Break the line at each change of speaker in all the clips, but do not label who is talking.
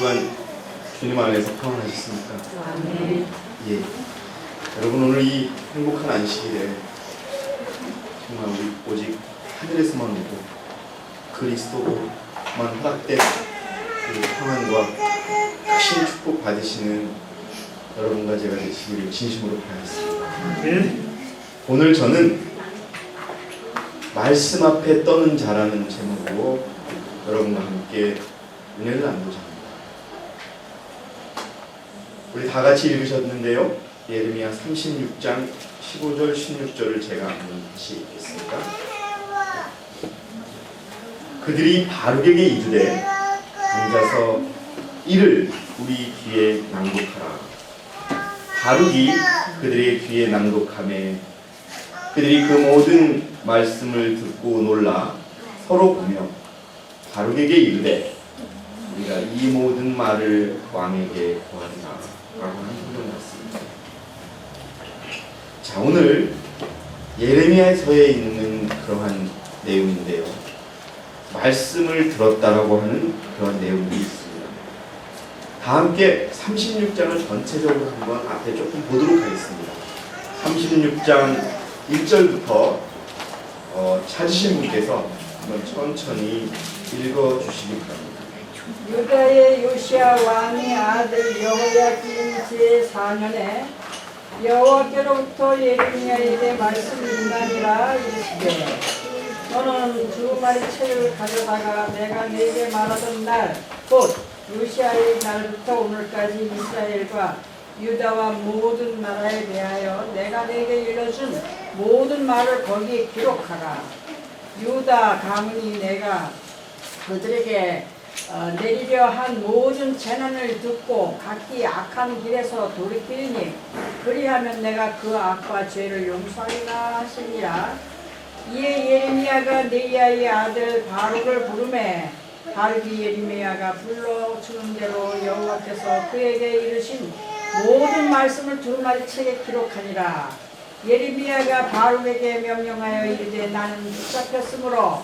주간 주님 안에서 평안하셨습니까?
아멘.
예. 여러분 오늘 이 행복한 안식일에 정말 우리 오직 하늘에서만 오고 그리스도만 허락된 그 평안과 크신 축복 받으시는 여러분과 제가 되시기를 진심으로 바라겠습니다. 오늘 저는 말씀 앞에 떠는 자라는 제목으로 여러분과 함께 은혜를 나누고자 합니다. 우리 다 같이 읽으셨는데요. 예레미야 36장 15절 16절을 제가 한번 다시 읽겠습니다. 그들이 바룩에게 이르되 앉아서 이를 우리 귀에 낭독하라. 바룩이 그들의 귀에 낭독하매 그들이 그 모든 말씀을 듣고 놀라 서로 보며 바룩에게 이르되 우리가 이 모든 말을 왕에게 고하리라 라고 하는 성경 말씀입니다. 자, 오늘 예레미야서에 있는 그러한 내용인데요, 말씀을 들었다라고 하는 그런 내용이 있습니다. 다 함께 36장을 전체적으로 한번 앞에 조금 보도록 하겠습니다. 36장 1절부터 찾으신 분께서 한번 천천히 읽어주시기 바랍니다.
유다의 요시야 왕의 아들 여호야김 제4년에 여호와께로부터 예레미야에게 말씀이 임하니라. 이르시되 너는 두루마리 채를 가져다가 내가 네게 말하던 날 곧 요시야의 날부터 오늘까지 이스라엘과 유다와 모든 나라에 대하여 내가 네게 일러준 모든 말을 거기에 기록하라. 유다 가문이 내가 그들에게 내리려 한 모든 재난을 듣고 각기 악한 길에서 돌이키리니 그리하면 내가 그 악과 죄를 용서하리라 하시니라. 이에 예레미야가 네리야의 아들 바룩을 부르매 바룩이 예레미야가 불러주는 대로 여호와께서 그에게 이르신 모든 말씀을 두루마리 책에 기록하니라. 예레미야가 바룩에게 명령하여 이르되 나는 붙잡혔으므로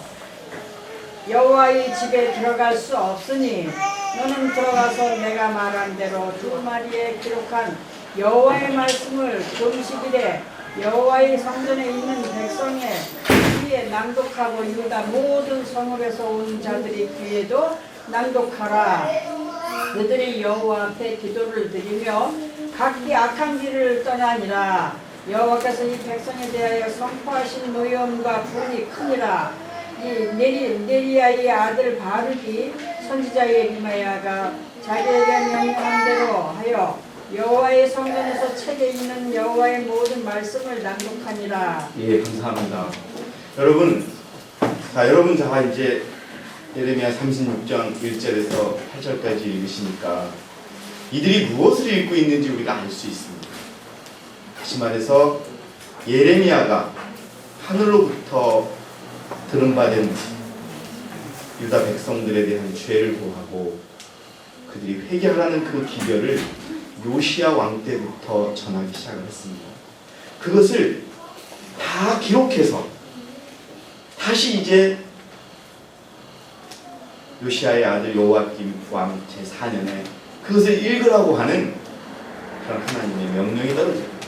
여호와의 집에 들어갈 수 없으니 너는 들어가서 내가 말한 대로 두루마리에 기록한 여호와의 말씀을 금식일에 여호와의 성전에 있는 백성의 귀에 낭독하고 유다 모든 성읍에서 온 자들이 귀에도 낭독하라. 그들이 여호와 앞에 기도를 드리며 각기 악한 길을 떠나니라. 여호와께서 이 백성에 대하여 선포하신 노여움과 분이 크니라. 이 네리야의 아들 바룩이 선지자 예레미야가 자기에게 명령한 대로 하여 여호와의 성전에서 책에 있는 여호와의 모든 말씀을 낭독하니라.
예, 감사합니다. 여러분, 여러분 이제 예레미야 36장 1절에서 8절까지 읽으시니까 이들이 무엇을 읽고 있는지 우리가 알 수 있습니다. 다시 말해서 예레미야가 하늘로부터 들은 바된 유다 백성들에 대한 죄를 고하고 그들이 회개하라는 그 기별을 요시야 왕 때부터 전하기 시작을 했습니다. 그것을 다 기록해서 다시 이제 요시야의 아들 여호야김 왕 제4년에 그것을 읽으라고 하는 그런 하나님의 명령이 떨어집니다.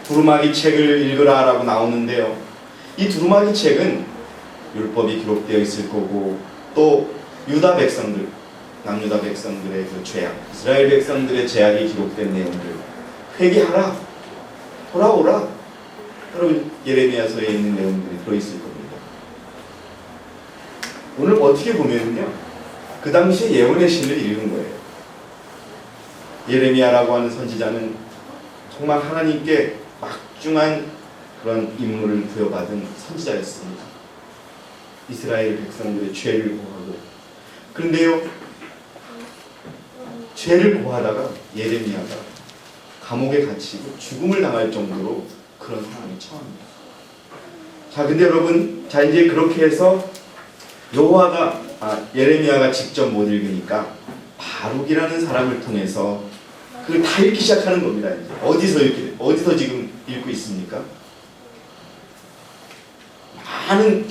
두루마리 책을 읽으라 라고 나오는데요, 이 두루마리 책은 율법이 기록되어 있을 거고 또 유다 백성들, 남유다 백성들의 그 죄악, 이스라엘 백성들의 죄악이 기록된 내용들, 회개하라, 돌아오라, 여러분 예레미야서에 있는 내용들이 들어있을 겁니다. 오늘 어떻게 보면요, 그 당시에 예언의 신을 읽은 거예요. 예레미야라고 하는 선지자는 정말 하나님께 막중한 그런 임무를 부여받은 선지자였습니다. 이스라엘 백성들의 죄를 고하고, 그런데요, 죄를 고하다가 예레미야가 감옥에 갇히고 죽음을 당할 정도로 그런 상황에 처합니다. 자, 근데 여러분, 이제 그렇게 해서 예레미야가 직접 못 읽으니까 바룩이라는 사람을 통해서 그걸 다 읽기 시작하는 겁니다. 이제 어디서 지금 읽고 있습니까? 많은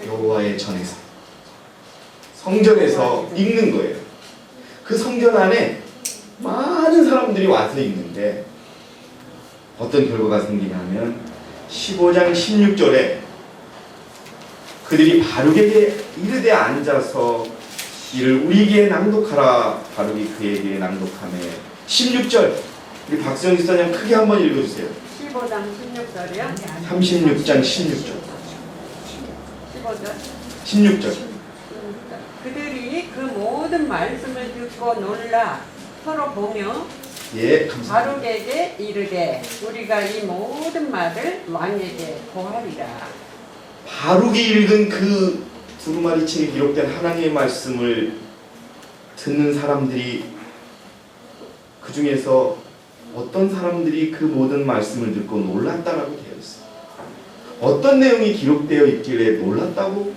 여호와의 전에서 성전에서 읽는 거예요. 그 성전 안에 많은 사람들이 와서 있는데 어떤 결과가 생기냐면 15장 16절에 그들이 바룩에게 이르되 앉아서 이를 우리에게 낭독하라. 바룩이 그에게 낭독하며 16절 우리 박수영 기사님 크게 한번 읽어주세요.
15장 16절이요?
36장 16절
15절
16절
그들이 그 모든 말씀을 듣고 놀라 서로 보며
예 감사합니다.
바룩에게 이르되 우리가 이 모든 말을 왕에게 고하리라.
바룩이 읽은 그 두루마리 책에 기록된 하나님의 말씀을 듣는 사람들이 그 중에서 어떤 사람들이 그 모든 말씀을 듣고 놀랐다라고 되어 있어요. 어떤 내용이 기록되어 있길래 놀랐다고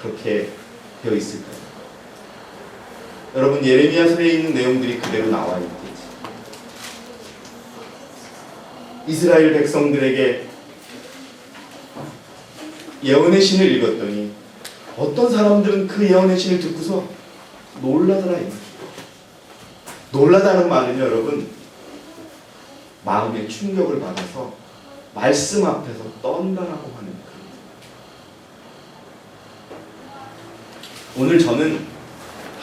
그렇게 되어 있을까요? 여러분 예레미야서에 있는 내용들이 그대로 나와 있겠지. 이스라엘 백성들에게 예언의 신을 읽었더니 어떤 사람들은 그 예언의 신을 듣고서 놀라더라. 놀라다는 말은 여러분 마음의 충격을 받아서 말씀 앞에서 떤다라고 하는 거예요. 오늘 저는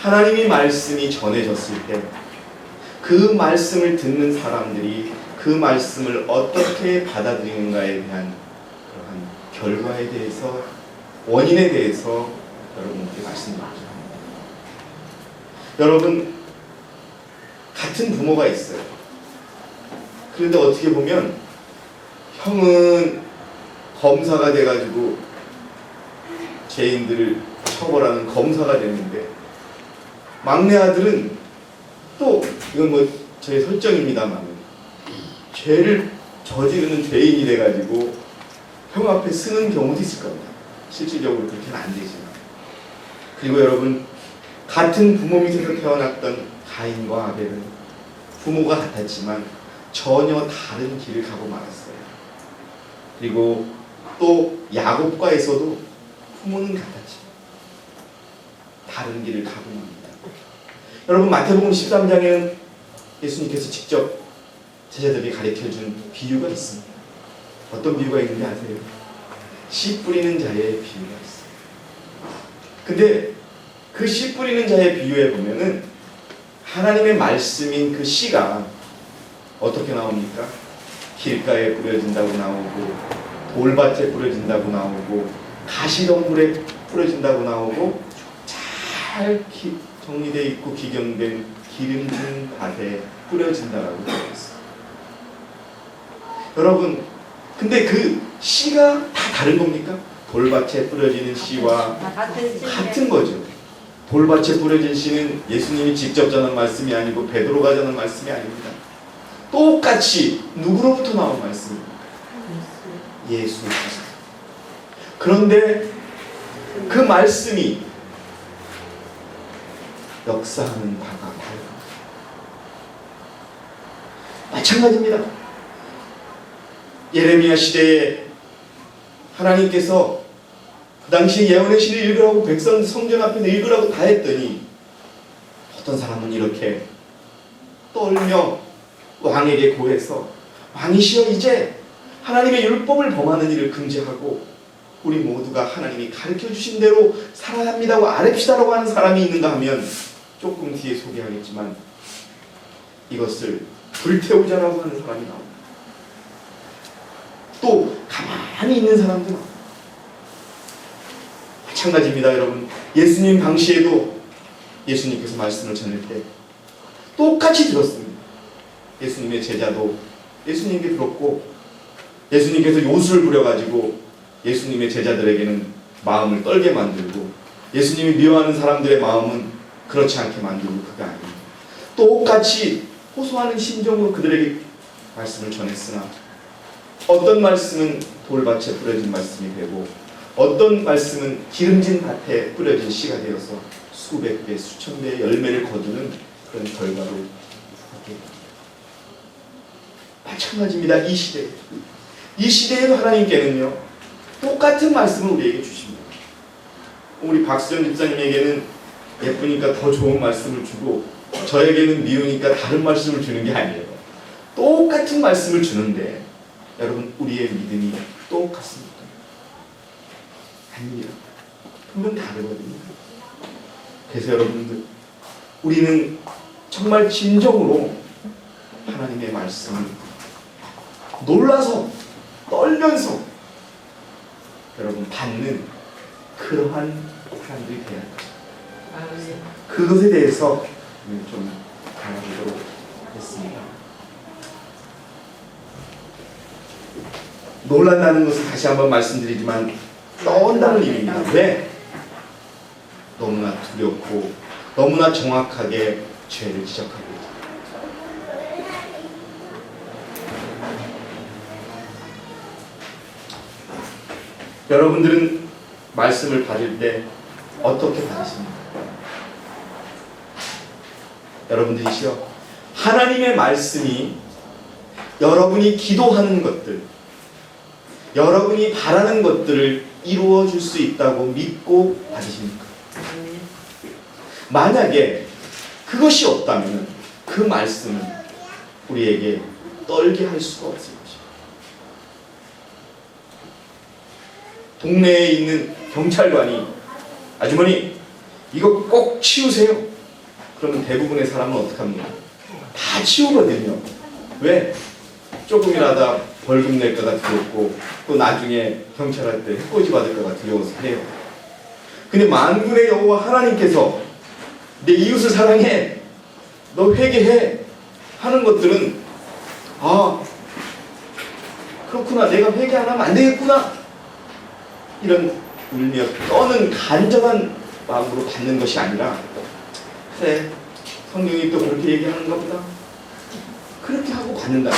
하나님의 말씀이 전해졌을 때 그 말씀을 듣는 사람들이 그 말씀을 어떻게 받아들이는가에 대한 그러한 결과에 대해서 원인에 대해서 여러분께 말씀드리죠. 여러분 같은 부모가 있어요. 그런데 어떻게 보면 형은 검사가 돼가지고 죄인들을 처벌하는 검사가 됐는데 막내 아들은 또 이건 뭐 제 설정입니다만 죄를 저지르는 죄인이 돼가지고 형 앞에 쓰는 경우도 있을 겁니다. 실질적으로 그렇게는 안 되지만. 그리고 여러분 같은 부모 밑에서 태어났던 가인과 아벨은 부모가 같았지만 전혀 다른 길을 가고 말았어요. 그리고 또 야곱과 에서도 부모는 같았지만 다른 길을 가고 맙니다. 여러분 마태복음 13장에는 예수님께서 직접 제자들에게 가르쳐준 비유가 있습니다. 어떤 비유가 있는지 아세요? 씨 뿌리는 자의 비유가 있어요. 근데 그 씨 뿌리는 자의 비유에 보면은 하나님의 말씀인 그 씨가 어떻게 나옵니까? 길가에 뿌려진다고 나오고 돌밭에 뿌려진다고 나오고 가시덤불에 뿌려진다고 나오고 잘 정리되어 있고 기경된 기름진 밭에 뿌려진다라고 되어 있어요. 여러분 근데 그 씨가 다 다른 겁니까? 돌밭에 뿌려지는 씨와 같은 거죠. 돌밭에 뿌려진 씨는 예수님이 직접 전한 말씀이 아니고 베드로가 전한 말씀이 아닙니다. 똑같이 누구로부터 나온 말씀입니까? 예수 그리스도. 그런데 그 말씀이 역사하는 바가 달라요. 마찬가지입니다. 예레미야 시대에 하나님께서 그 당시에 예언의 신을 읽으라고 백성 성전 앞에서 읽으라고 다 했더니 어떤 사람은 이렇게 떨며 왕에게 고해서 왕이시여 이제 하나님의 율법을 범하는 일을 금지하고 우리 모두가 하나님이 가르쳐주신 대로 살아야 합니다고 아뢰시다라고 하는 사람이 있는가 하면 조금 뒤에 소개하겠지만 이것을 불태우자라고 하는 사람이 나옵니다. 또 가만히 있는 사람도 나옵니다. 마찬가지입니다. 여러분 예수님 당시에도 예수님께서 말씀을 전할 때 똑같이 들었습니다. 예수님의 제자도 예수님께 들었고 예수님께서 요술을 부려가지고 예수님의 제자들에게는 마음을 떨게 만들고 예수님이 미워하는 사람들의 마음은 그렇지 않게 만들고 그가 아닙니다. 똑같이 호소하는 심정으로 그들에게 말씀을 전했으나 어떤 말씀은 돌밭에 뿌려진 말씀이 되고 어떤 말씀은 기름진 밭에 뿌려진 씨가 되어서 수백 배, 수천 배의 열매를 거두는 그런 결과로 하게 됩니다. 마찬가지입니다. 이 시대에도 하나님께는요 똑같은 말씀을 우리에게 주십니다. 우리 박수정 집사님에게는 예쁘니까 더 좋은 말씀을 주고 저에게는 미우니까 다른 말씀을 주는 게 아니에요. 똑같은 말씀을 주는데 여러분 우리의 믿음이 똑같습니까? 아닙니다. 분명 다르거든요. 그래서 여러분들 우리는 정말 진정으로 하나님의 말씀을 놀라서 떨면서 여러분 받는 그러한 사람들이 되어야 합니다. 그것에 대해서 좀 알아보도록 하겠습니다. 놀란다는 것을 다시 한번 말씀드리지만 떠온다는 의미입니다. 왜? 너무나 두렵고 너무나 정확하게 죄를 지적하고 있다. 여러분들은 말씀을 받을 때 어떻게 받으십니까? 여러분들이시여, 하나님의 말씀이 여러분이 기도하는 것들, 여러분이 바라는 것들을 이루어 줄 수 있다고 믿고 받으십니까? 만약에 그것이 없다면 그 말씀은 우리에게 떨게 할 수가 없을 것입니다. 동네에 있는 경찰관이 아주머니 이거 꼭 치우세요. 그러면 대부분의 사람은 어떻게 합니까? 다 치우거든요. 왜? 조금이라도 벌금 낼까가 두렵고 또 나중에 경찰할 때 해코지 받을까가 두려워서 해요. 근데 만군의 여호와 하나님께서 내 이웃을 사랑해, 너 회개해 하는 것들은 아 그렇구나, 내가 회개 안 하면 안 되겠구나, 이런 울며 떠는 간절한 마음으로 받는 것이 아니라 그래 성령이 또 그렇게 얘기하는가 보다, 그렇게 하고 받는다.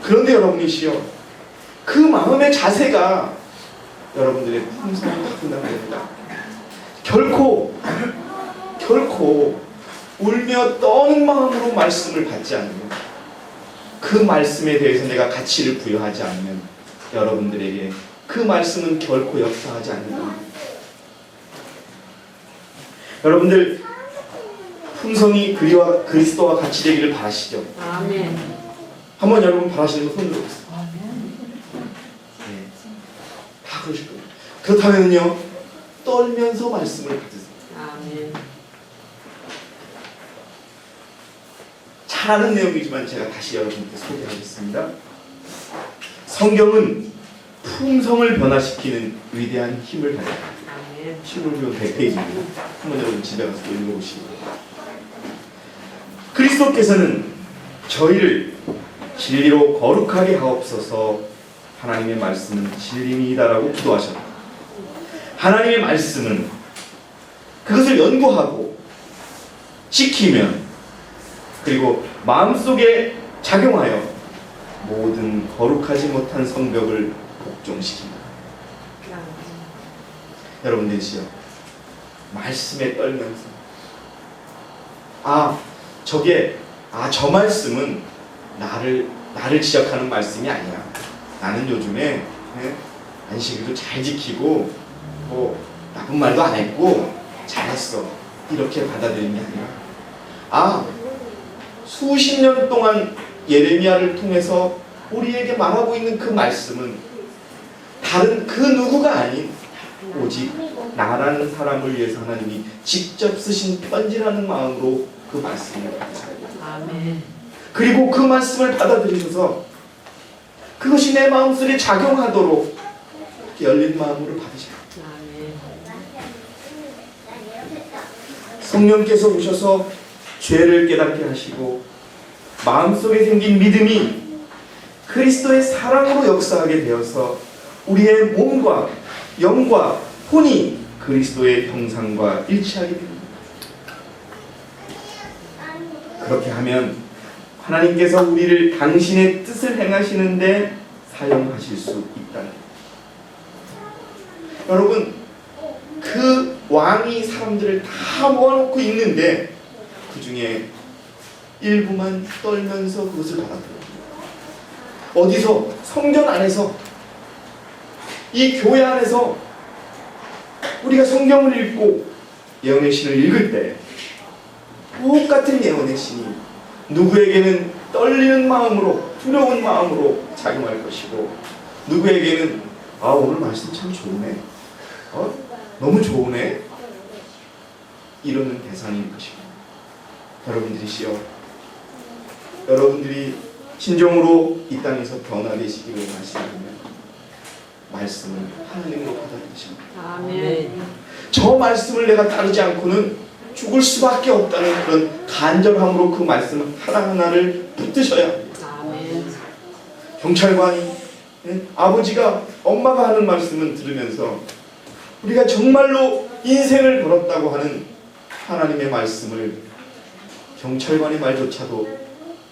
그런데 여러분이시여, 그 마음의 자세가 여러분들의 품성을 바꾼다는 겁니다. 결코 울며 떠는 마음으로 말씀을 받지 않으면, 그 말씀에 대해서 내가 가치를 부여하지 않으면 여러분들에게 그 말씀은 결코 역사하지 않는다. 여러분들 품성이 그리스도와 같이 되기를 바라시죠?
아멘.
한번 여러분 바라시는 거 손 들어보세요. 네, 다 그러실 거예요. 그렇다면요, 떨면서 말씀을 받으세요.
아멘.
잘 아는 내용이지만 제가 다시 여러분께 소개하겠습니다. 성경은 품성을 변화시키는 위대한 힘을 가지고 있습니다. 신물교 100페이지입니다. 한번 여러분 집에 가서 읽어보시고, 그리스도께서는 저희를 진리로 거룩하게 하옵소서, 하나님의 말씀은 진리이다라고 기도하셨다. 하나님의 말씀은 그것을 연구하고 지키면, 그리고 마음속에 작용하여 모든 거룩하지 못한 성벽을 복종시킵니다. 여러분들이시여, 말씀에 떨면서 저 말씀은 나를 지적하는 말씀이 아니야. 나는 요즘에 안식일도 잘 지키고 뭐 나쁜 말도 안 했고 잘했어, 이렇게 받아들이는 게 아니라 수십 년 동안 예레미야를 통해서 우리에게 말하고 있는 그 말씀은 다른 그 누구가 아닌 오직 나라는 사람을 위해서 하나님이 직접 쓰신 편지라는 마음으로 그 말씀을 받으셔야 돼요.
아멘.
그리고 그 말씀을 받아들이셔서 그것이 내 마음속에 작용하도록 열린 마음으로 받으셔야 돼요.
아멘.
성령께서 오셔서 죄를 깨닫게 하시고 마음속에 생긴 믿음이 그리스도의 사랑으로 역사하게 되어서 우리의 몸과 영과 혼이 그리스도의 형상과 일치하게 됩니다. 그렇게 하면 하나님께서 우리를 당신의 뜻을 행하시는데 사용하실 수 있다. 여러분, 그 왕이 사람들을 다 모아놓고 있는데 그 중에 일부만 떨면서 그것을 받아들여요. 어디서? 성전 안에서, 이 교회 안에서 우리가 성경을 읽고 예언의 신을 읽을 때 똑같은 예언의 신이 누구에게는 떨리는 마음으로, 두려운 마음으로 작용할 것이고, 누구에게는 오늘 말씀 참 좋네, 너무 좋으네, 이러는 대상인 것이고, 여러분들이시여, 여러분들이 진정으로 이 땅에서 변화되시기를 원하시다면 말씀을 하나님으로 받아들이십니다.
아멘.
저 말씀을 내가 따르지 않고는 죽을 수밖에 없다는 그런 간절함으로 그 말씀 하나하나를 붙드셔야 합니다.
아멘.
경찰관이, 아버지가, 엄마가 하는 말씀은 들으면서 우리가 정말로 인생을 걸었다고 하는 하나님의 말씀을 경찰관의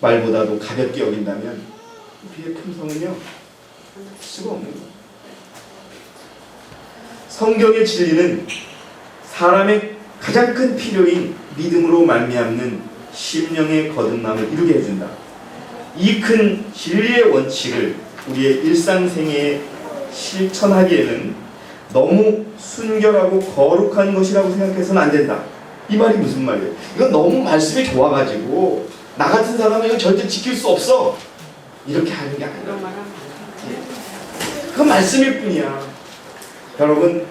말보다도 가볍게 여긴다면 우리의 품성은요, 할 수가 없는 거예요. 성경의 진리는 사람의 가장 큰 필요인 믿음으로 말미암는 심령의 거듭남을 이루게 해준다. 이 큰 진리의 원칙을 우리의 일상생애에 실천하기에는 너무 순결하고 거룩한 것이라고 생각해서는 안 된다. 이 말이 무슨 말이에요? 이건 너무 말씀이 좋아가지고 나 같은 사람은 이거 절대 지킬 수 없어, 이렇게 하는 게 아니라 그건 말씀일 뿐이야. 여러분,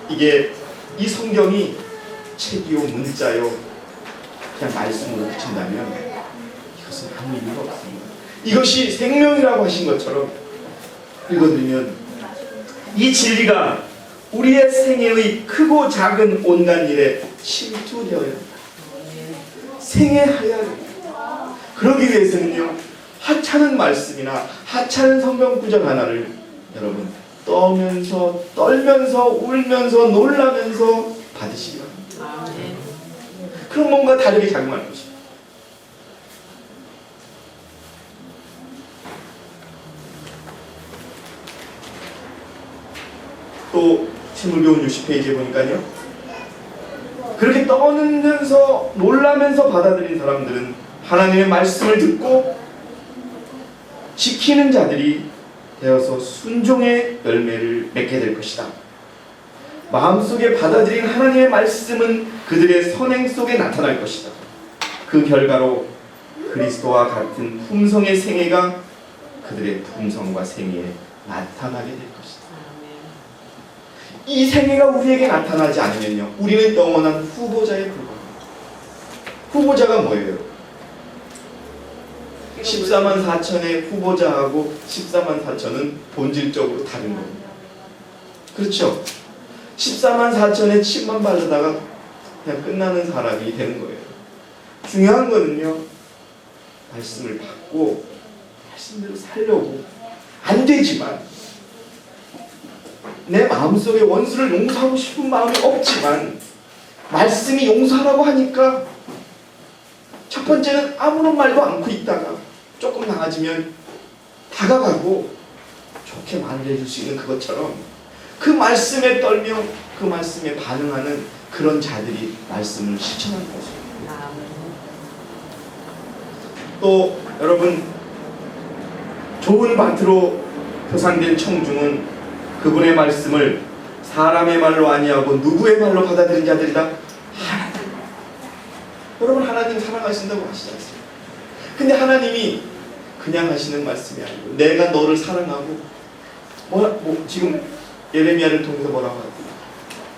이게 이 성경이 책이요 문자요 그냥 말씀으로 붙인다면 이것은 아무 의미가 없습니다. 이것이 생명이라고 하신 것처럼 읽어드리면 이 진리가 우리의 생애의 크고 작은 온갖 일에 침투되어야 합니다. 생애하여야 합니다. 그러기 위해서는요, 하찮은 말씀이나 하찮은 성경 구절 하나를 여러분 떠면서, 떨면서, 울면서, 놀라면서 받으시기 바랍니다.
아멘.
그럼 뭔가 다르게 작용할 것입니다. 또 신물교훈 60페이지에 보니까요, 그렇게 떠들면서 놀라면서 받아들인 사람들은 하나님의 말씀을 듣고 지키는 자들이 되어서 순종의 열매를 맺게 될 것이다. 마음속에 받아들인 하나님의 말씀은 그들의 선행 속에 나타날 것이다. 그 결과로 그리스도와 같은 품성의 생애가 그들의 품성과 생애에 나타나게 될 것이다. 이 생애가 우리에게 나타나지 않으면요, 우리는 영원한 후보자에 불과합니다. 후보자가 뭐예요? 14만 4천의 후보자하고 14만 4천은 본질적으로 다른 겁니다. 그렇죠? 14만 4천에 침만 바르다가 그냥 끝나는 사람이 되는 거예요. 중요한 거는요, 말씀을 받고 말씀대로 살려고 안 되지만, 내 마음속에 원수를 용서하고 싶은 마음이 없지만 말씀이 용서하라고 하니까 첫 번째는 아무런 말도 않고 있다가 조금 나아지면 다가가고 좋게 말을 해줄 수 있는 그것처럼 그 말씀에 떨며 그 말씀에 반응하는 그런 자들이 말씀을 실천하는 것입니다. 또 여러분, 좋은 밭으로 표상된 청중은 그분의 말씀을 사람의 말로 아니하고 누구의 말로 받아들인 자들이다? 하나님. 여러분, 하나님 사랑하신다고 하시지 않습니까? 근데 하나님이 그냥 하시는 말씀이 아니고 내가 너를 사랑하고 지금 예레미야를 통해서 뭐라고 하죠?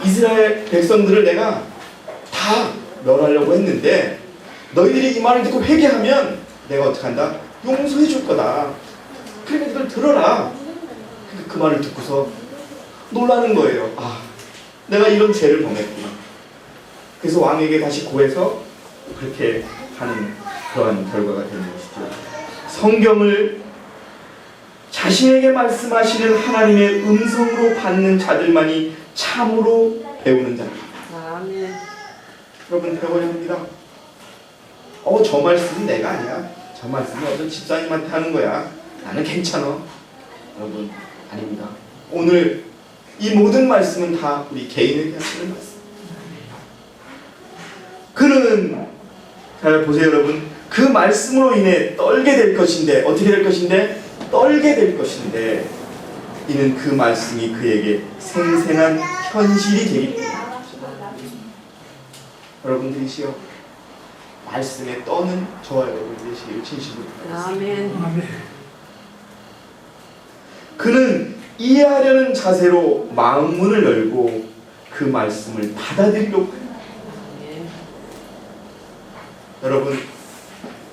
이스라엘 백성들을 내가 다 멸하려고 했는데 너희들이 이 말을 듣고 회개하면 내가 어떻게 한다? 용서해 줄 거다. 그러니까 이걸 들어라. 그 말을 듣고서 놀라는 거예요. 내가 이런 죄를 범했구나. 그래서 왕에게 다시 고해서 그렇게 하는 그러한 결과가 되는 것이죠. 성경을 자신에게 말씀하시는 하나님의 음성으로 받는 자들만이 참으로 배우는 자입니다.
아멘.
여러분, 배워야 합니다. 저 말씀은 내가 아니야. 저 말씀은 어떤 집사님한테 하는 거야. 나는 괜찮아. 여러분, 아닙니다. 오늘 이 모든 말씀은 다 우리 개인에게 하시는 말씀. 그는, 잘 보세요 여러분, 그 말씀으로 인해 떨게 될 것인데, 어떻게 될 것인데? 떨게 될 것인데, 이는 그 말씀이 그에게 생생한 현실이 되기 때문입니다. 여러분들이시여 말씀에 떠는 저와 여러분들이 되시길 진심으로 바랍니다.
아멘.
그는 이해하려는 자세로 마음 문을 열고 그 말씀을 받아들이려고 해요.
아멘.
여러분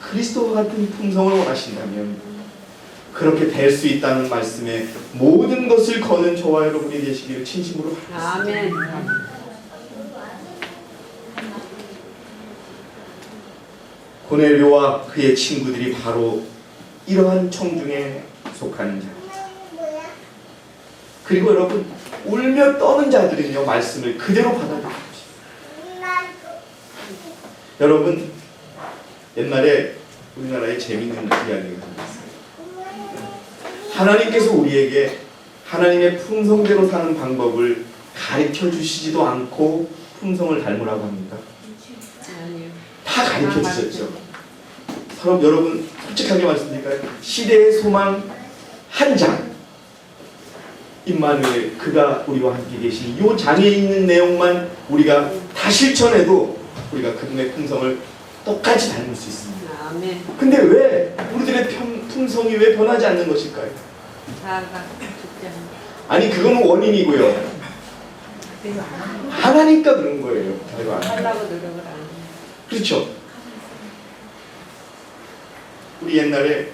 그리스도와 같은 품성을 원하신다면 그렇게 될 수 있다는 말씀에 모든 것을 거는 저와 여러분이 되시기를 진심으로 바랍니다.
아멘.
고넬료와 그의 친구들이 바로 이러한 청중에 속한 자. 그리고 여러분 울며 떠는 자들은요 말씀을 그대로 받아들일 것입니다. 여러분 옛날에 우리나라에 재미있는 이야기가 있어요. 하나님께서 우리에게 하나님의 품성대로 사는 방법을 가르쳐 주시지도 않고 품성을 닮으라고 합니까?
아니요.
다 가르쳐 주셨죠. 그럼 여러분 솔직하게 말씀드릴까요? 시대의 소망 한 장 임마누엘 그가 우리와 함께 계신 이 장에 있는 내용만 우리가 다 실천해도 우리가 그분의 품성을 똑같이 닮을 수 있습니다.
아멘.
근데 왜 우리들의 품성이 왜 변하지 않는 것일까요?
자아가 죽지 않는.
아니 그거는 원인이고요. 하나니까 그런 거예요. 그대로 안 해요.
하려고 노력을 안 해요.
그렇죠. 우리 옛날에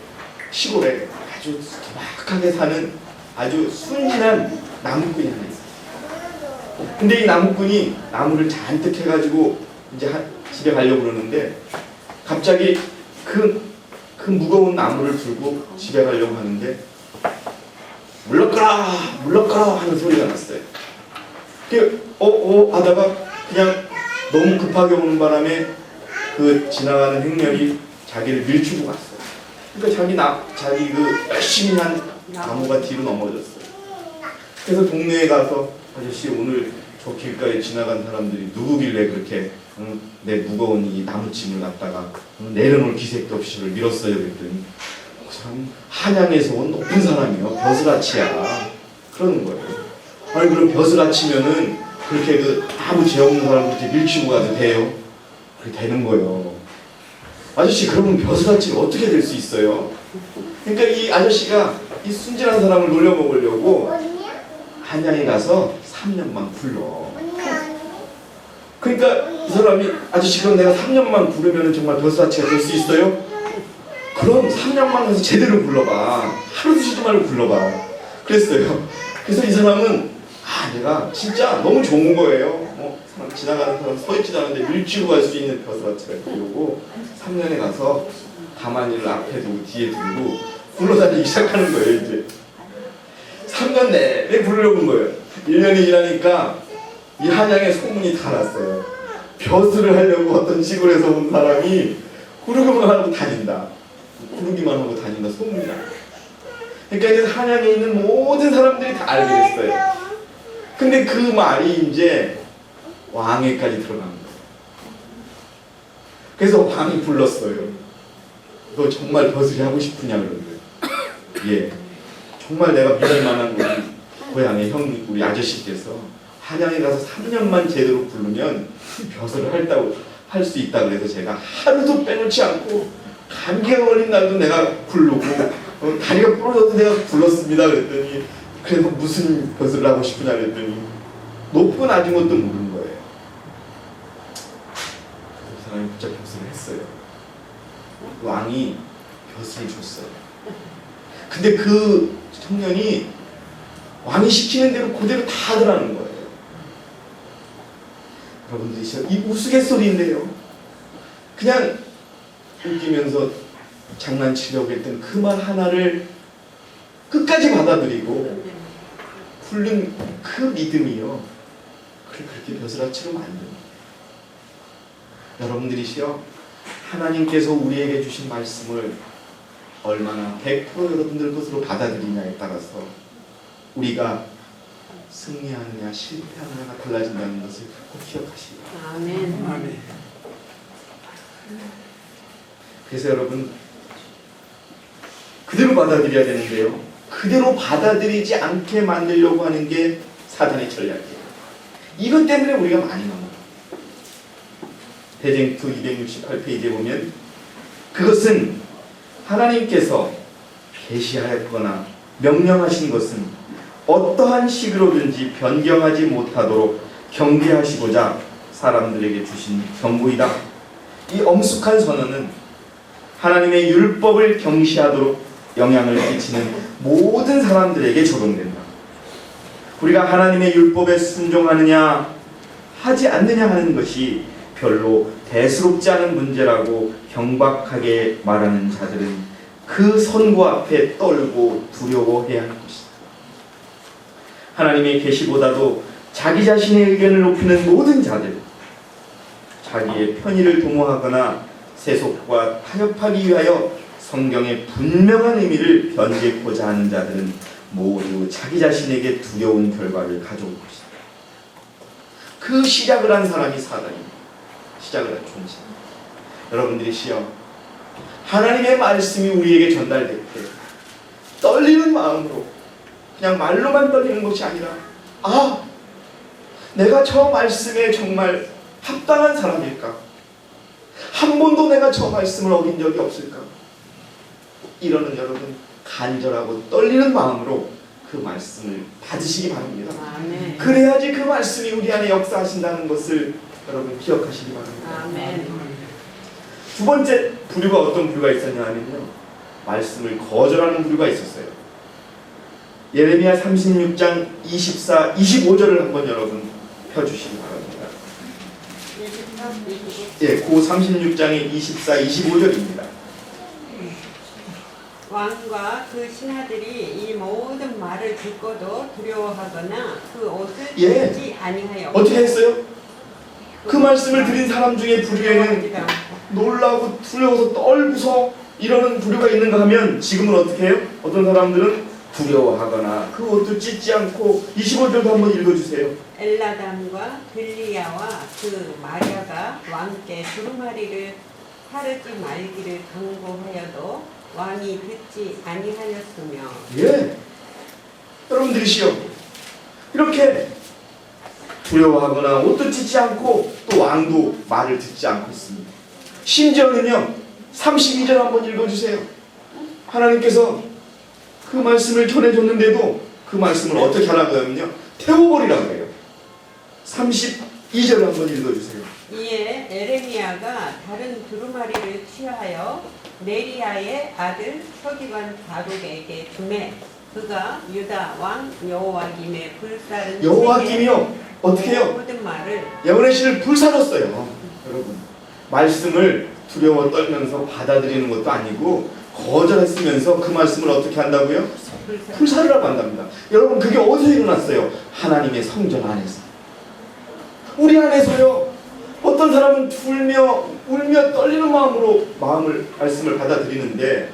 시골에 아주 도박하게 사는 아주 순진한 나무꾼이 하나 있어요. 근데 이 나무꾼이 나무를 잔뜩 해가지고 이제 집에 가려고 그러는데 갑자기 그 무거운 나무를 들고 집에 가려고 하는데 물러가라 물러가라 하는 소리가 났어요. 하다가 그냥 너무 급하게 오는 바람에 그 지나가는 행렬이 자기를 밀치고 갔어요. 그러니까 자기 그 열심히 한 나무가 뒤로 넘어졌어요. 그래서 동네에 가서 아저씨 오늘 저 길가에 지나간 사람들이 누구길래 그렇게 내 무거운 이 나무짐을 갖다가 내려놓을 기색도 없이 저를 밀었어요. 그랬더니 그 사람 한양에서 온 높은 사람이요 벼슬아치야 그러는 거예요. 아니 그럼 벼슬아치면은 그렇게 그 아무 죄 없는 사람 그렇게 밀치고 가도 돼요? 그렇게 되는 거예요. 아저씨 그러면 벼슬아치가 어떻게 될 수 있어요? 그러니까 이 아저씨가 이 순진한 사람을 놀려먹으려고 한양에 가서 3년만 굴러. 그러니까 이 사람이 아저씨 그럼 내가 3년만 굴으면 정말 벼슬아치가 될 수 있어요? 그럼 3년만 가서 제대로 굴러봐. 하루도 쉬지 말고 굴러봐. 그랬어요. 그래서 이 사람은 내가 진짜 너무 좋은 거예요. 지나가는 사람 서 있지도 않은데 밀치고 갈 수 있는 벼슬아치가 되려고 3년에 가서 가만히를 앞에 두고 뒤에 두고 굴러다니기 시작하는 거예요. 이제 3년 내내 굴러온 거예요. 1년이 지나니까 이 한양에 소문이 다 났어요. 벼슬을 하려고 어떤 시골에서 온 사람이 구르기만 하고 다닌다. 구르기만 하고 다닌다 소문이 나요. 그러니까 이제 한양에 있는 모든 사람들이 다 알게 됐어요. 근데 그 말이 이제 왕에까지 들어간 거예요. 그래서 왕이 불렀어요. 너 정말 벼슬이 하고 싶으냐 그러는데 예, 정말 내가 믿을 만한 우리 고향의 형 우리 아저씨께서 한양에 가서 3년만 제대로 부르면 벼슬을 할 수 있다 그래서 제가 하루도 빼놓지 않고 감기가 걸린 날도 내가 부르고 다리가 부러져도 내가 불렀습니다 그랬더니 그래서 무슨 벼슬을 하고 싶으냐 그랬더니 높고 낮은 것도 모르는 거예요. 그 사람이 진짜 벼슬을 했어요. 왕이 벼슬을 줬어요. 근데 그 청년이 왕이 시키는 대로 그대로 다 하더라는 거예요. 여러분들 이 우스갯소리인데요. 그냥 웃기면서 장난치려고 했던 그 말 하나를 끝까지 받아들이고 굴른 그 믿음이요. 그렇게 벼슬아치로 만듭니다. 여러분들이시여 하나님께서 우리에게 주신 말씀을 얼마나 100% 여러분들 것으로 받아들이냐에 따라서 우리가 승리하느냐 실패하느냐가 달라진다는 것을 꼭 기억하시기 바랍니다.
아멘.
아멘.
그래서 여러분 그대로 받아들여야 되는데요. 그대로 받아들이지 않게 만들려고 하는 게 사단의 전략이에요. 이것 때문에 우리가 많이 넘어요. 대쟁투 268페이지에 보면 그것은 하나님께서 계시하였거나 명령하신 것은 어떠한 식으로든지 변경하지 못하도록 경계하시고자 사람들에게 주신 경고이다. 이 엄숙한 선언은 하나님의 율법을 경시하도록 영향을 끼치는 모든 사람들에게 적용된다. 우리가 하나님의 율법에 순종하느냐 하지 않느냐 하는 것이 별로 대수롭지 않은 문제라고 경박하게 말하는 자들은 그 선고 앞에 떨고 두려워해야 할 것이다. 하나님의 계시보다도 자기 자신의 의견을 높이는 모든 자들, 자기의 편의를 도모하거나 세속과 타협하기 위하여 성경의 분명한 의미를 변제하고자 하는 자들은 모두 자기 자신에게 두려운 결과를 가져올 것이다. 그 시작을 한 사람이 사단입니다. 시작을 한 존재. 여러분들이시여, 하나님의 말씀이 우리에게 전달될 때 떨리는 마음으로, 그냥 말로만 떨리는 것이 아니라, 아, 내가 저 말씀에 정말 합당한 사람일까? 한 번도 내가 저 말씀을 어긴 적이 없을까? 이러는 여러분, 간절하고 떨리는 마음으로 그 말씀을 받으시기 바랍니다.
아멘.
그래야지 그 말씀이 우리 안에 역사하신다는 것을 여러분 기억하시기 바랍니다.
아멘.
두 번째 부류가 어떤 부류가 있었냐 하면요, 말씀을 거절하는 부류가 있었어요. 예레미야 36장 24, 25절을 한번 여러분 펴주시기 바랍니다. 예, 그 36장의 24, 25절입니다.
왕과 그 신하들이 이 모든 말을 듣고도 두려워하거나 그 옷을
예.
벗지 아니하여
어떻게 했어요? 그 말씀을 드린 사람 중에 부류에는 놀라고 두려워서 떨고서 이러는 부류가 있는가 하면, 지금은 어떻게 해요? 어떤 사람들은 두려워하거나 그 옷도 찢지 않고. 25절도 한번 읽어주세요.
엘라담과 들리야와 그 마랴가 왕께 두루마리를 하르지 말기를 강구하여도 왕이 듣지 아니하였으며.
예, 여러분들이시여, 이렇게 두려워하거나 옷도 찢지 않고 또 왕도 말을 듣지 않고 있습니다. 심지어는요, 32절 한번 읽어주세요. 하나님께서 그 말씀을 전해줬는데도 그 말씀을 어떻게 하라고 하면요, 태워버리라고 해요. 32절 한번 읽어주세요.
이에 에레미야가 다른 두루마리를 취하여 네리야의 아들 서기관 바룩에게 주매 그가 유다 왕 여호와김의 불사른
여호와김이요, 어떻게 해요?
모든 말을
여호와시를 불사렀어요. 여러분, 말씀을 두려워 떨면서 받아들이는 것도 아니고 거절했으면서 그 말씀을 어떻게 한다고요? 불사르라고 한답니다. 여러분, 그게 어디서 일어났어요? 하나님의 성전 안에서. 우리 안에서요. 어떤 사람은 울며 떨리는 마음으로 말씀을 받아들이는데,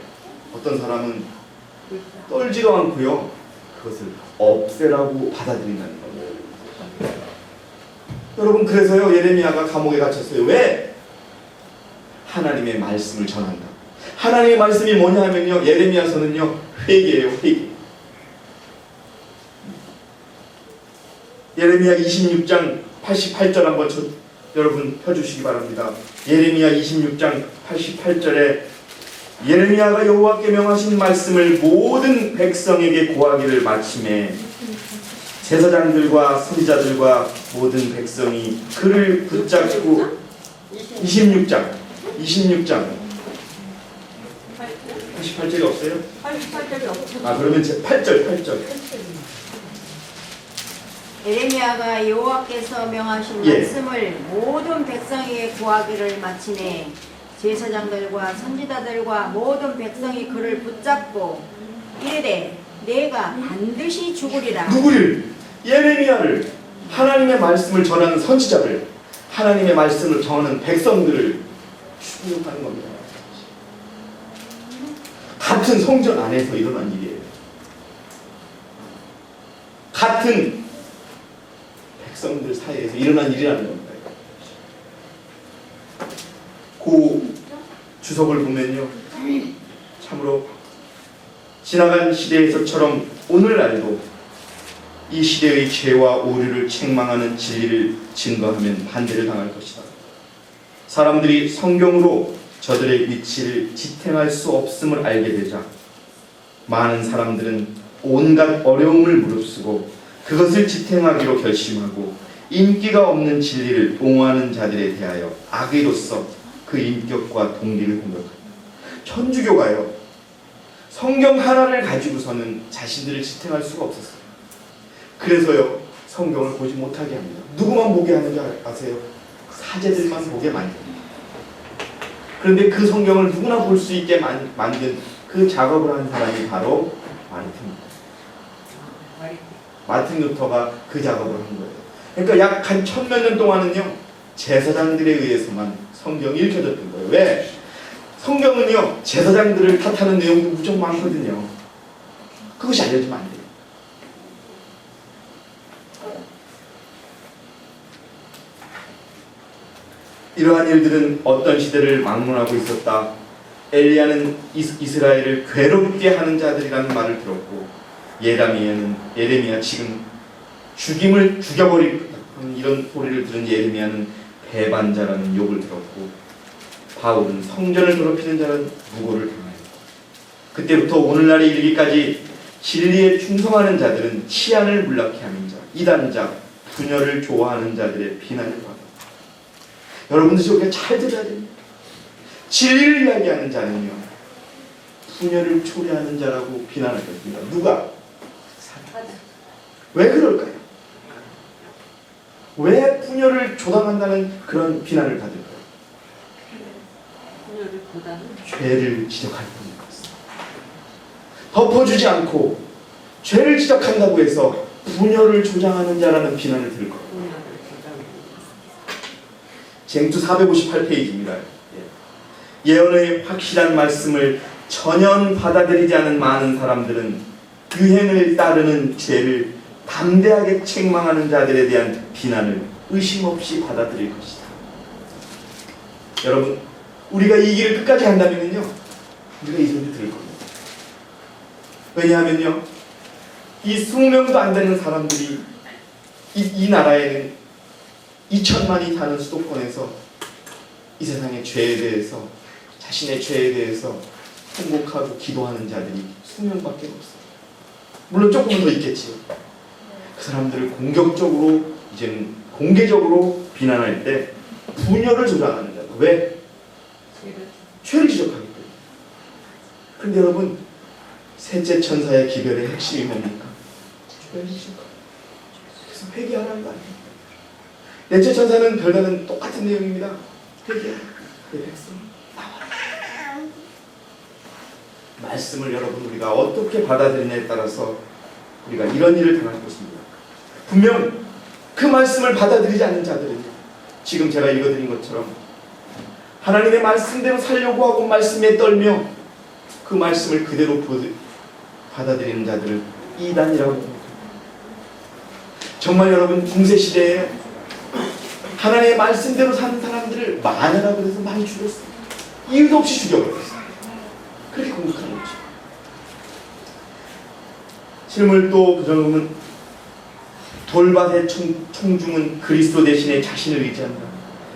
어떤 사람은 떨지도 않고요, 그것을 없애라고 받아들인다는 겁니다. 여러분, 그래서요, 예레미야가 감옥에 갇혔어요. 왜? 하나님의 말씀을 전한다. 하나님의 말씀이 뭐냐 하면요, 예레미야서는요, 회개예요, 회개. 예레미야 26장 88절 한번 여러분 펴주시기 바랍니다. 예레미야 26장 88절에 예레미야가 여호와께 명하신 말씀을 모든 백성에게 고하기를 마침에 제사장들과 선지자들과 모든 백성이 그를 붙잡고 26장 88절이 없어요?
88절이 없죠.
그러면 8절
에레미야가 여호와께서 명하신
예.
말씀을 모든 백성에게 구하기를 마치매 제사장들과 선지자들과 모든 백성이 그를 붙잡고 이르되 내가 반드시 죽으리라.
누구를? 예레미야를. 하나님의 말씀을 전하는 선지자를, 하나님의 말씀을 전하는 백성들을 추격하는 겁니다. 같은 성전 안에서 일어난 일이에요. 같은 백성들 사이에서 일어난 일이라는 겁니다. 그 주석을 보면요, 참으로 지나간 시대에서처럼 오늘날도 이 시대의 죄와 오류를 책망하는 진리를 증거하면 반대를 당할 것이다. 사람들이 성경으로 저들의 위치를 지탱할 수 없음을 알게 되자 많은 사람들은 온갖 어려움을 무릅쓰고 그것을 지탱하기로 결심하고 인기가 없는 진리를 옹호하는 자들에 대하여 악의로서 그 인격과 동기를 공격합니다. 천주교가요, 성경 하나를 가지고서는 자신들을 지탱할 수가 없었어요. 그래서요, 성경을 보지 못하게 합니다. 누구만 보게 하는지 아세요? 사제들만 보게 만듭니다. 그런데 그 성경을 누구나 볼 수 있게 만든 그 작업을 한 사람이 바로 마르틴입니다. 마르틴 루터가 그 작업을 한 거예요. 그러니까 약 한 1000몇 년 동안은요, 제사장들에 의해서만 성경이 읽혀졌던 거예요. 왜? 성경은요, 제사장들을 탓하는 내용도 무척 많거든요. 그것이 알려지면 안 돼요. 이러한 일들은 어떤 시대를 막론하고 있었다. 엘리야는 이스라엘을 괴롭게 하는 자들이라는 말을 들었고, 예레미야 지금 죽임을 죽여버릴 이런 소리를 들은 예레미야는 배반자라는 욕을 들었고, 바울은 성전을 더럽히는 자는 무고를 당하였고, 그때부터 오늘날에 이르기까지 진리에 충성하는 자들은 치안을 물락케 하는 자, 이단자, 분열을 좋아하는 자들의 비난을 받았다. 여러분들 우리가 잘 들어야 됩니다. 진리를 이야기하는 자는요, 분열을 초래하는 자라고 비난을 받습니다. 누가? 사단. 왜 그럴까요? 왜 분열을 조장한다는 그런 비난을 받을까요? 죄를 지적할 뿐인 것입니다. 덮어주지 않고 죄를 지적한다고 해서 분열을 조장하는 자라는 비난을 들을 겁니다. 쟁투 458페이지입니다. 예언의 확실한 말씀을 전혀 받아들이지 않은 많은 사람들은 유행을 따르는 죄를 담대하게 책망하는 자들에 대한 비난을 의심 없이 받아들일 것이다. 여러분, 우리가 이 길을 끝까지 간다면요, 우리가 이 소리 들을 겁니다. 왜냐하면요, 이 20명도 안 되는 사람들이 이 나라에는 2천만이 사는 수도권에서 이 세상의 죄에 대해서, 자신의 죄에 대해서 통곡하고 기도하는 자들이 20명밖에 없어요. 물론 조금은 더 있겠지요. 그 사람들을 공격적으로, 이제는 공개적으로 비난할 때 분열을 조장하는 자다. 왜? 죄를 지적하기 때문에. 그런데 여러분, 셋째 천사의 기별의 핵심이 뭡니까? 죄를 지적하고, 그래서 회개하라는 거 아니에요. 넷째 천사는 별다른 똑같은 내용입니다. 회개하라. 내 백성 나와라. 말씀을 여러분, 우리가 어떻게 받아들이냐에 따라서 우리가 이런 일을 당할 것입니다. 분명 그 말씀을 받아들이지 않는 자들은요, 지금 제가 읽어드린 것처럼 하나님의 말씀대로 살려고 하고 말씀에 떨며 그 말씀을 그대로 받아들이는 자들을 이단이라고 합니다. 정말 여러분, 중세시대에 하나님의 말씀대로 사는 사람들을 마녀라고 해서 많이 죽였어요. 이유도 없이 죽여버렸어요. 그렇게 공격하는 거죠. 실물 또 부정음은 돌밭의 청중은 그리스도 대신에 자신을 의지한다.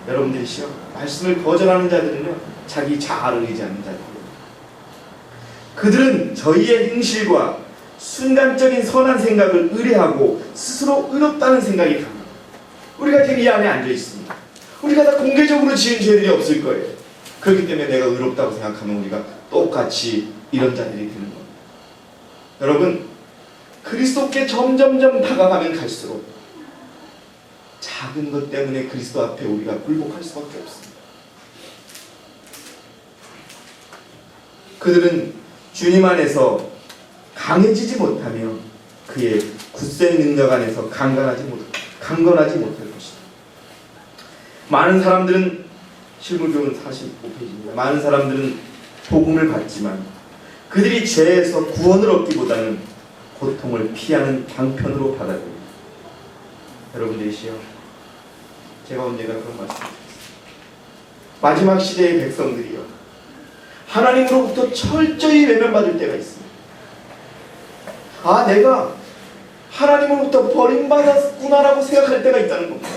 여러분들이시여, 말씀을 거절하는 자들은요, 자기 자아를 의지하는 자들이에요. 그들은 저희의 행실과 순간적인 선한 생각을 의뢰하고 스스로 의롭다는 생각이 강합니다. 우리가 지금 이 안에 앉아 있습니다. 우리가 다 공개적으로 지은 죄들이 없을 거예요. 그렇기 때문에 내가 의롭다고 생각하면 우리가 똑같이 이런 자들이 되는 겁니다. 여러분, 그리스도께 점점점 다가가면 갈수록 작은 것 때문에 그리스도 앞에 우리가 굴복할 수밖에 없습니다. 그들은 주님 안에서 강해지지 못하며 그의 굳센 능력 안에서 강건하지 못할 것이다. 많은 사람들은, 실물교훈 45페이지입니다. 많은 사람들은 복음을 받지만 그들이 죄에서 구원을 얻기보다는 고통을 피하는 방편으로 받아들입니다. 여러분들이시여, 제가 언젠가 그런 말씀드렸습니다. 마지막 시대의 백성들이요, 하나님으로부터 철저히 외면받을 때가 있습니다. 아, 내가 하나님으로부터 버림받았구나라고 생각할 때가 있다는 겁니다.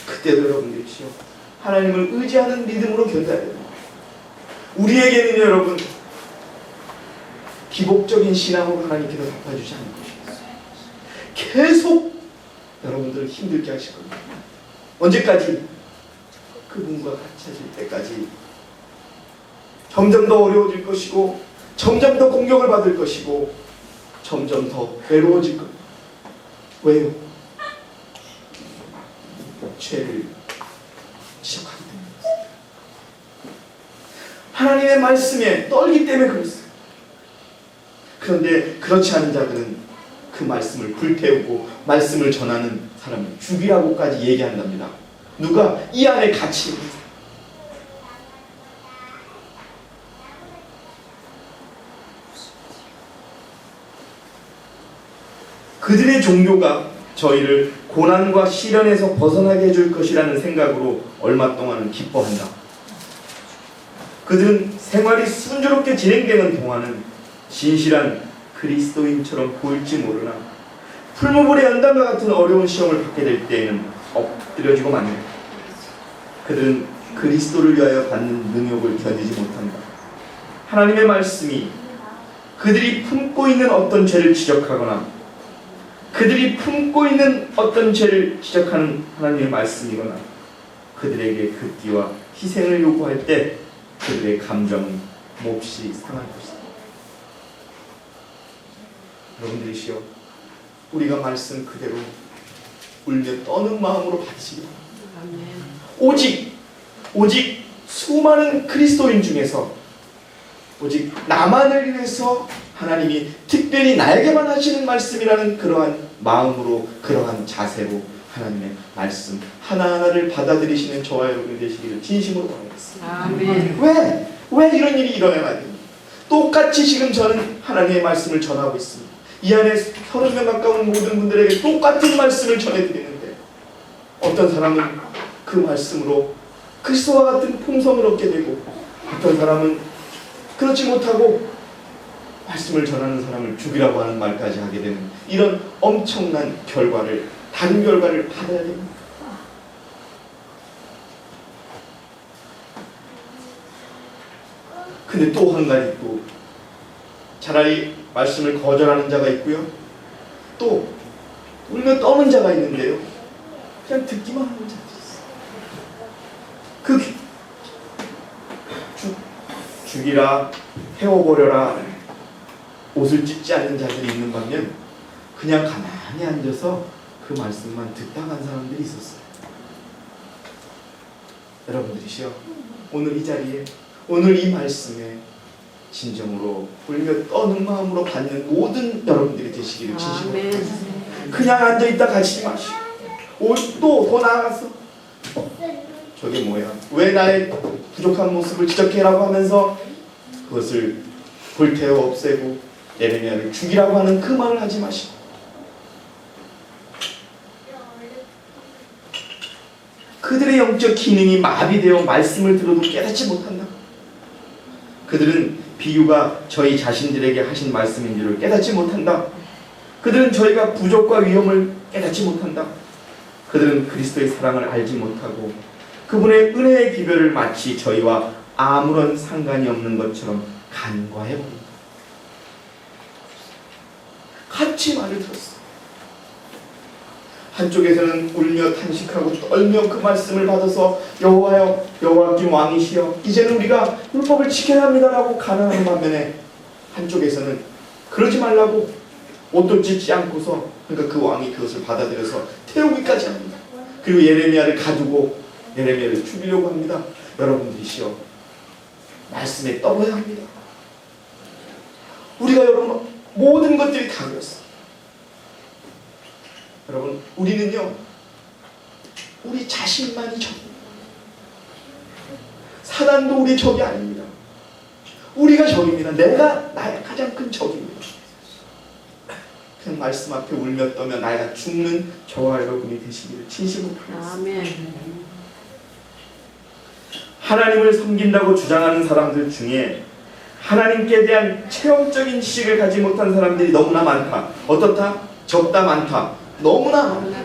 그때도 여러분들이시여, 하나님을 의지하는 믿음으로 견뎌야 됩니다. 우리에게는 여러분 기복적인 신앙으로 하나님께서 갚아주지 않을 것이겠어요. 계속 여러분들을 힘들게 하실 겁니다. 언제까지? 그분과 같이 하실 때까지. 점점 더 어려워질 것이고, 점점 더 공격을 받을 것이고, 점점 더 외로워질 겁니다. 왜요? 죄를 지적하기 때문에. 하나님의 말씀에 떨기 때문에 그렇습니다. 그런데 그렇지 않은 자들은 그 말씀을 불태우고 말씀을 전하는 사람을 죽이라고까지 얘기한답니다. 누가? 이 안에 갇힌 사람. 그들의 종교가 저희를 고난과 시련에서 벗어나게 해줄 것이라는 생각으로 얼마 동안은 기뻐한다. 그들은 생활이 순조롭게 진행되는 동안은 진실한 그리스도인처럼 보일지 모르나 풀무불의 연단과 같은 어려운 시험을 받게 될 때에는 엎드려지고 맙니다. 그들은 그리스도를 위하여 받는 능욕을 견디지 못한다. 하나님의 말씀이 그들이 품고 있는 어떤 죄를 지적하거나 그들이 품고 있는 어떤 죄를 지적하는 하나님의 말씀이거나 그들에게 급기와 희생을 요구할 때 그들의 감정은 몹시 상할 것이다. 여러분들이시여, 우리가 말씀 그대로 울며 떠는 마음으로 받으시기 바랍니다. 오직 수많은 그리스도인 중에서 오직 나만을 위해서 하나님이 특별히 나에게만 하시는 말씀이라는 그러한 마음으로, 그러한 자세로 하나님의 말씀 하나하나를 받아들이시는 저와 여러분이 되시기를 진심으로 바라겠습니다.
아멘.
왜 이런 일이 일어나야 됩니까? 똑같이 지금 저는 하나님의 말씀을 전하고 있습니다. 이 안에 30명 가까운 모든 분들에게 똑같은 말씀을 전해드리는데 어떤 사람은 그 말씀으로 그리스도와 같은 풍성을 얻게 되고 어떤 사람은 그렇지 못하고 말씀을 전하는 사람을 죽이라고 하는 말까지 하게 되는 이런 엄청난 결과를, 다른 결과를 받아야 됩니다. 근데 또 한 가지, 또 차라리 말씀을 거절하는 자가 있고요, 또 울며 떠는 자가 있는데요, 그냥 듣기만 하는 자들이 있어요. 죽이라, 태워버려라, 옷을 찢지 않는 자들이 있는 반면 그냥 가만히 앉아서 그 말씀만 듣다 간 사람들이 있었어요. 여러분들이시여, 오늘 이 자리에, 오늘 이 말씀에 진정으로 울며 떠는 마음으로 받는 모든 여러분들이 되시기를 진심으로 바랍니다. 그냥 앉아있다 가시지 마시고, 또 더 나아가서 저게 뭐야, 왜 나의 부족한 모습을 지적해라고 하면서 그것을 불태워 없애고 예레미야를 죽이라고 하는 그 말을 하지 마시고, 그들의 영적 기능이 마비되어 말씀을 들어도 깨닫지 못한다. 그들은 비유가 저희 자신들에게 하신 말씀인 줄을 깨닫지 못한다. 그들은 저희가 부족과 위험을 깨닫지 못한다. 그들은 그리스도의 사랑을 알지 못하고 그분의 은혜의 기별을 마치 저희와 아무런 상관이 없는 것처럼 간과해버린다. 같이 말을 들었어. 한쪽에서는 울며 탄식하고 떨며 그 말씀을 받아서 여호와여, 여호와께 왕이시여, 이제는 우리가 율법을 지켜야 합니다라고 간언하는 반면에 한쪽에서는 그러지 말라고 옷도 찢지 않고서, 그러니까 그 왕이 그것을 받아들여서 태우기까지 합니다. 그리고 예레미야를 가두고 예레미야를 죽이려고 합니다. 여러분들이시여, 말씀에 떠어야 합니다. 우리가 여러분 모든 것들이 다 그렇습니다. 여러분, 우리는요, 우리 자신만이 적입니다. 사단도 우리 적이 아닙니다. 우리가 적입니다. 내가 나의 가장 큰 적입니다. 그냥 말씀 앞에 울며 떠며 나이가 죽는 저와 여러분이 되시기를 진심으로 바랍니다.
아멘.
하나님을 섬긴다고 주장하는 사람들 중에 하나님께 대한 체험적인 지식을 가지 못한 사람들이 너무나 많다. 어떻다? 적다, 많다. 너무나 많다.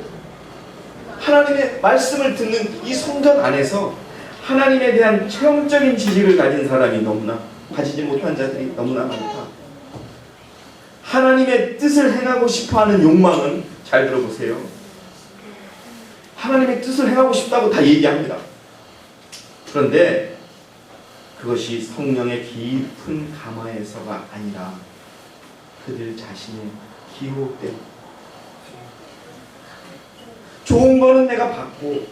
하나님의 말씀을 듣는 이 성전 안에서 하나님에 대한 체험적인 지식을 가진 사람이 너무나 가지지 못한 자들이 너무나 많다. 하나님의 뜻을 행하고 싶어하는 욕망은 잘 들어보세요. 하나님의 뜻을 행하고 싶다고 다 얘기합니다. 그런데 그것이 성령의 깊은 감화에서가 아니라 그들 자신의 기호 때문에 좋은 거는 내가 받고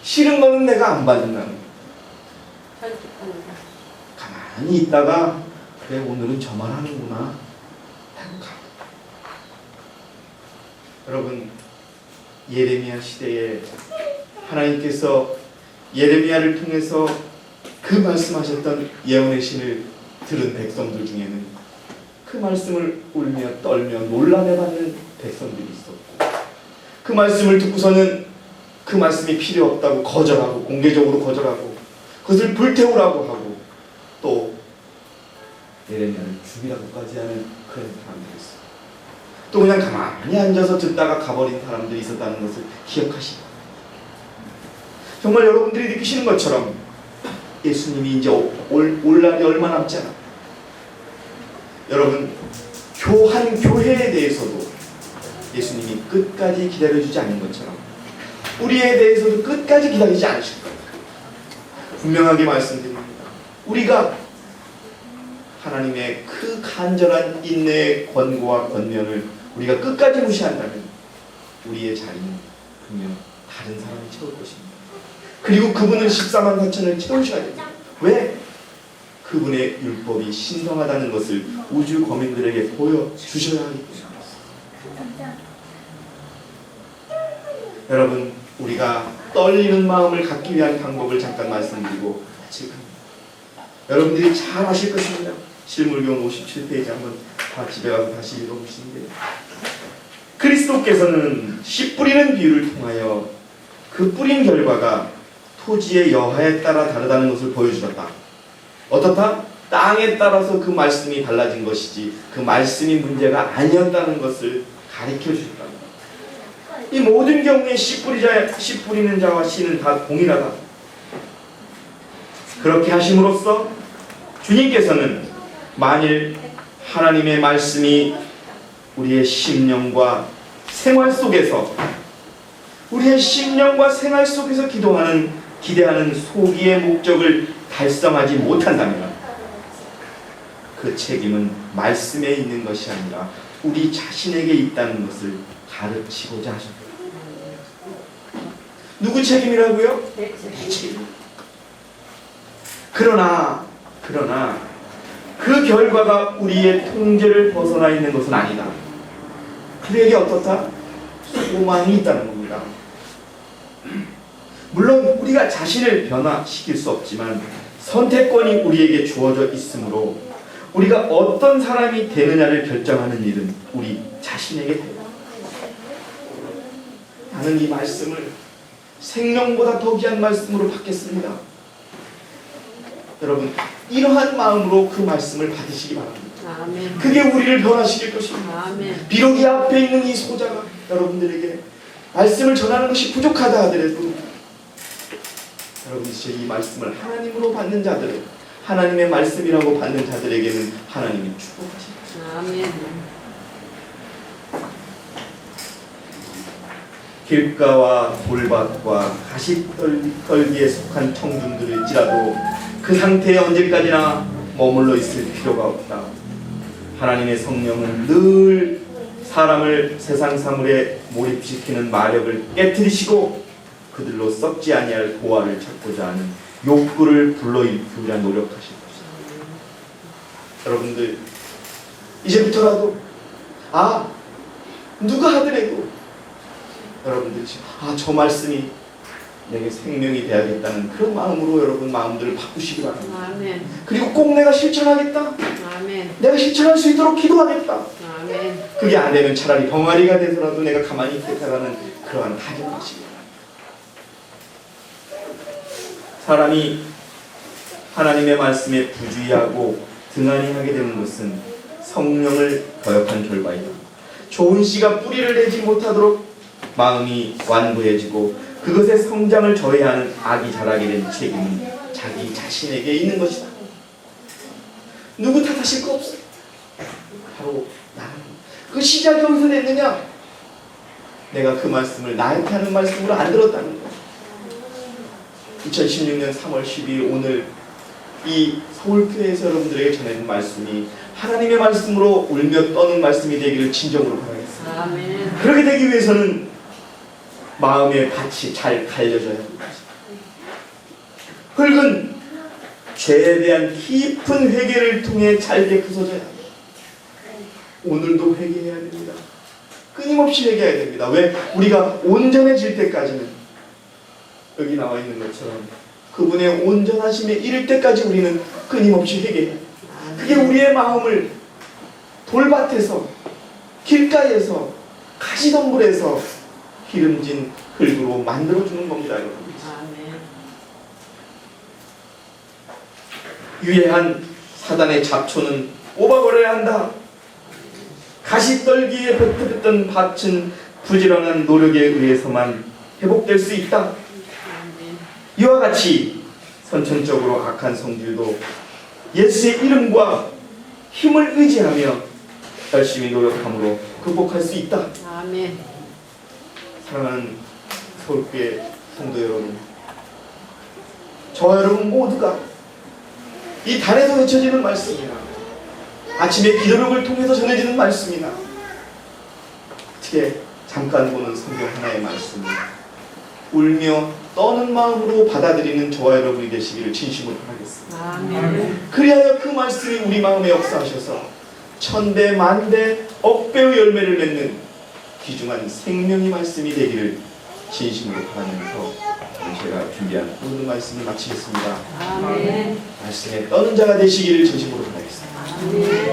싫은 거는 내가 안 받는다는 거예요. 가만히 있다가 그래 오늘은 저만 하는구나 하고 가. 여러분 예레미야 시대에 하나님께서 예레미야를 통해서 그 말씀하셨던 예언의 신을 들은 백성들 중에는 그 말씀을 울며 떨며 놀라매받는 백성들이 있었고 그 말씀을 듣고서는 그 말씀이 필요 없다고 거절하고 공개적으로 거절하고 그것을 불태우라고 하고 또 예레미야를 죽이라고까지 하는 그런 사람들이 있어요. 또 그냥 가만히 앉아서 듣다가 가버린 사람들이 있었다는 것을 기억하시고 정말 여러분들이 느끼시는 것처럼 예수님이 이제 올 날이 얼마 남지 않아. 여러분 한 교회에 대해서도 예수님이 끝까지 기다려주지 않은 것처럼 우리에 대해서도 끝까지 기다리지 않으실 겁니다. 분명하게 말씀드립니다. 우리가 하나님의 그 간절한 인내의 권고와 권면을 우리가 끝까지 무시한다면 우리의 자리는 분명 다른 사람이 채울 것입니다. 그리고 그분은 14만 4천을 채우셔야 됩니다. 왜? 그분의 율법이 신성하다는 것을 우주 거민들에게 보여주셔야 하기 때문입니다. 여러분 우리가 떨리는 마음을 갖기 위한 방법을 잠깐 말씀드리고 마칠까 합니다. 여러분들이 잘 아실 것입니다. 실물교훈 57페이지 한번 다 집에 가서 다시 읽어보시는데 그리스도께서는 씨 뿌리는 비유를 통하여 그 뿌린 결과가 토지의 여하에 따라 다르다는 것을 보여주셨다. 어떻다? 땅에 따라서 그 말씀이 달라진 것이지 그 말씀이 문제가 아니었다는 것을 가르쳐 주셨다. 이 모든 경우에 씨 뿌리는 자와 씨는 다 동일하다. 그렇게 하심으로써 주님께서는 만일 하나님의 말씀이 우리의 심령과 생활 속에서 기대하는 소기의 목적을 달성하지 못한다면 그 책임은 말씀에 있는 것이 아니라 우리 자신에게 있다는 것을 가르치고자 하셨다. 누구 책임이라고요? 내 책임. 그러나 그 결과가 우리의 통제를 벗어나 있는 것은 아니다. 그에게 어떻다? 소망이 있다는 겁니다. 물론 우리가 자신을 변화시킬 수 없지만 선택권이 우리에게 주어져 있으므로 우리가 어떤 사람이 되느냐를 결정하는 일은 우리 자신에게 됩니다. 나는 이 말씀을 생명보다 더 귀한 말씀으로 받겠습니다. 여러분 이러한 마음으로 그 말씀을 받으시기 바랍니다.
아멘.
그게 우리를 변화시킬 것입니다.
아멘.
비록 이 앞에 있는 이 소자가 여러분들에게 말씀을 전하는 것이 부족하다 하더라도 여러분 이 말씀을 하나님으로 받는 자들은 하나님의 말씀이라고 받는 자들에게는 하나님이 축복하십니다.
아멘.
길가와 돌밭과 가시떨기에 속한 청중들일지라도 그 상태에 언제까지나 머물러 있을 필요가 없다. 하나님의 성령은 늘 사람을 세상 사물에 몰입시키는 마력을 깨트리시고 그들로 썩지 아니할 보화를 찾고자 하는 욕구를 불러일으키려 노력하실 것입니다. 여러분들 이제부터라도 누가 하더라도 여러분들이 저 말씀이 내게 생명이 되야겠다는 그런 마음으로 여러분 마음들을 바꾸시기 바랍니다.
아멘.
그리고 꼭 내가 실천하겠다.
아멘.
내가 실천할 수 있도록 기도하겠다.
아멘.
그게 안 되면 차라리 병아리가 돼서라도 내가 가만히 있겠다라는 그러한 타격하시기 바랍니다. 사람이 하나님의 말씀에 부주의하고 등한히 하게 되는 것은 성령을 거역한 결과이다. 좋은 씨가 뿌리를 내지 못하도록 마음이 완고해지고 그것의 성장을 저해하는 악이 자라게 된 책임은 자기 자신에게 있는 것이다. 누구 탓하실 거 없어. 바로 나는. 그 시작이 어디서 됐느냐? 내가 그 말씀을 나한테 하는 말씀으로 안 들었다는 거야. 2016년 3월 12일 오늘 이 서울교회에서 여러분들에게 전해진 말씀이 하나님의 말씀으로 울며 떠는 말씀이 되기를 진정으로 바라겠습니다.
아멘.
그렇게 되기 위해서는 마음의 밭이 잘 갈려져야 합니다. 흙은 죄에 대한 깊은 회개를 통해 잘게 부서져야 합니다. 오늘도 회개해야 됩니다. 끊임없이 회개해야 됩니다. 왜? 우리가 온전해질 때까지는 여기 나와 있는 것처럼 그분의 온전하심에 이를 때까지 우리는 끊임없이 회개해야 합니다. 그게 우리의 마음을 돌밭에서, 길가에서, 가시덤불에서 기름진 흙으로 만들어주는 겁니다, 여러분.
아멘.
유해한 사단의 잡초는 뽑아버려야 한다. 가시떨기에 뱉었던 밭은 부지런한 노력에 의해서만 회복될 수 있다.
아멘.
이와 같이 선천적으로 악한 성질도 예수의 이름과 힘을 의지하며 열심히 노력함으로 극복할 수 있다.
아멘.
사랑하는 서울교회 성도 여러분, 저와 여러분 모두가 이 단에서 외쳐지는 말씀이나 아침에 기도력을 통해서 전해지는 말씀이나 어떻게 잠깐 보는 성경 하나의 말씀을 울며 떠는 마음으로 받아들이는 저와 여러분이 되시기를 진심으로 바라겠습니다.
아멘.
그리하여 그 말씀이 우리 마음에 역사하셔서 천배 만배 억배의 열매를 맺는 귀중한 생명의 말씀이 되기를 진심으로 바라면서 제가 준비한 모든 말씀을 마치겠습니다.
아멘.
말씀에 떠는 자가 되시기를 진심으로 바라겠습니다.
아멘.